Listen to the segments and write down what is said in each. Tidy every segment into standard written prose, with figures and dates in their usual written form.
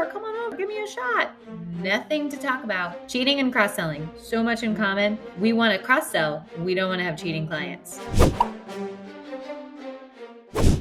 come on over, give me a shot. Nothing to talk about. Cheating and cross-selling, so much in common. We want to cross-sell. We don't want to have cheating clients.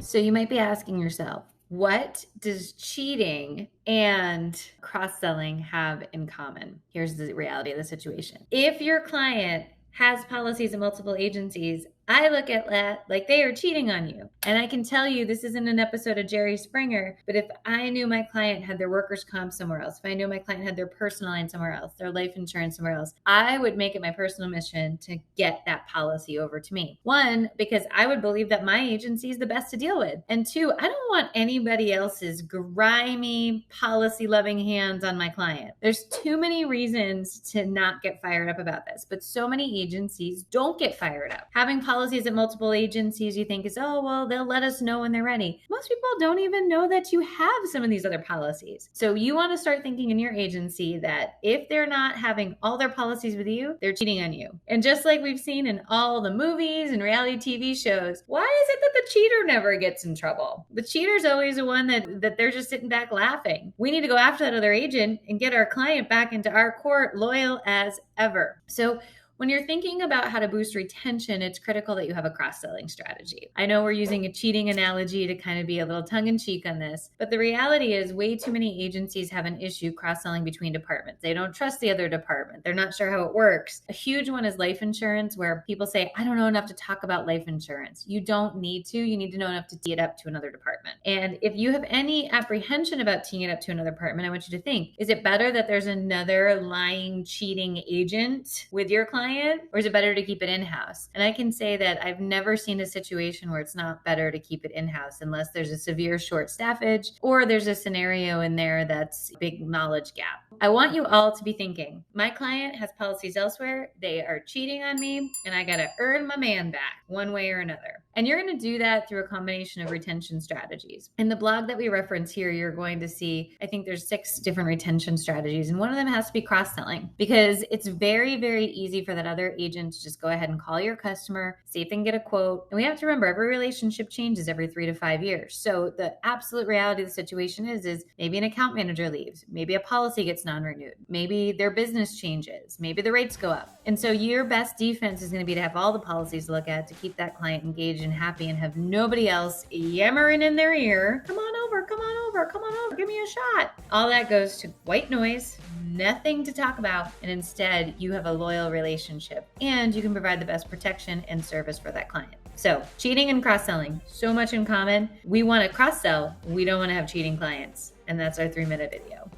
So you might be asking yourself, what does cheating and cross-selling have in common? Here's the reality of the situation. If your client has policies in multiple agencies, I look at that like they are cheating on you. And I can tell you, this isn't an episode of Jerry Springer, but if I knew my client had their workers' comp somewhere else, if I knew my client had their personal line somewhere else, their life insurance somewhere else, I would make it my personal mission to get that policy over to me. One, because I would believe that my agency is the best to deal with. And two, I don't want anybody else's grimy, policy-loving hands on my client. There's too many reasons to not get fired up about this, but so many agencies don't get fired up. Having policies at multiple agencies you think is, oh, well, they'll let us know when they're ready. Most people don't even know that you have some of these other policies. So you want to start thinking in your agency that if they're not having all their policies with you, they're cheating on you. And just like we've seen in all the movies and reality TV shows, why is it that the cheater never gets in trouble? The cheater's always the one that they're just sitting back laughing. We need to go after that other agent and get our client back into our court loyal as ever. So when you're thinking about how to boost retention, it's critical that you have a cross-selling strategy. I know we're using a cheating analogy to kind of be a little tongue-in-cheek on this, but the reality is way too many agencies have an issue cross-selling between departments. They don't trust the other department. They're not sure how it works. A huge one is life insurance, where people say, I don't know enough to talk about life insurance. You don't need to. You need to know enough to tee it up to another department. And if you have any apprehension about teeing it up to another department, I want you to think, is it better that there's another lying, cheating agent with your client? Or is it better to keep it in-house? And I can say that I've never seen a situation where it's not better to keep it in-house unless there's a severe short staffage or there's a scenario in there that's a big knowledge gap. I want you all to be thinking, my client has policies elsewhere, they are cheating on me, and I got to earn my man back one way or another. And you're going to do that through a combination of retention strategies. In the blog that we reference here, you're going to see, I think there's 6 different retention strategies, and one of them has to be cross-selling, because it's very, very easy for that other agent to just go ahead and call your customer, see if they can get a quote. And we have to remember, every relationship changes every 3 to 5 years. So the absolute reality of the situation is maybe an account manager leaves, maybe a policy gets non-renewed, maybe their business changes, maybe the rates go up. And so your best defense is going to be to have all the policies to look at to keep that client engaged and happy and have nobody else yammering in their ear, come on over, come on over, come on over, give me a shot. All that goes to white noise, nothing to talk about, and instead you have a loyal relationship and you can provide the best protection and service for that client. So cheating and cross-selling, so much in common. We want to cross-sell. We don't want to have cheating clients. And that's our 3-minute video.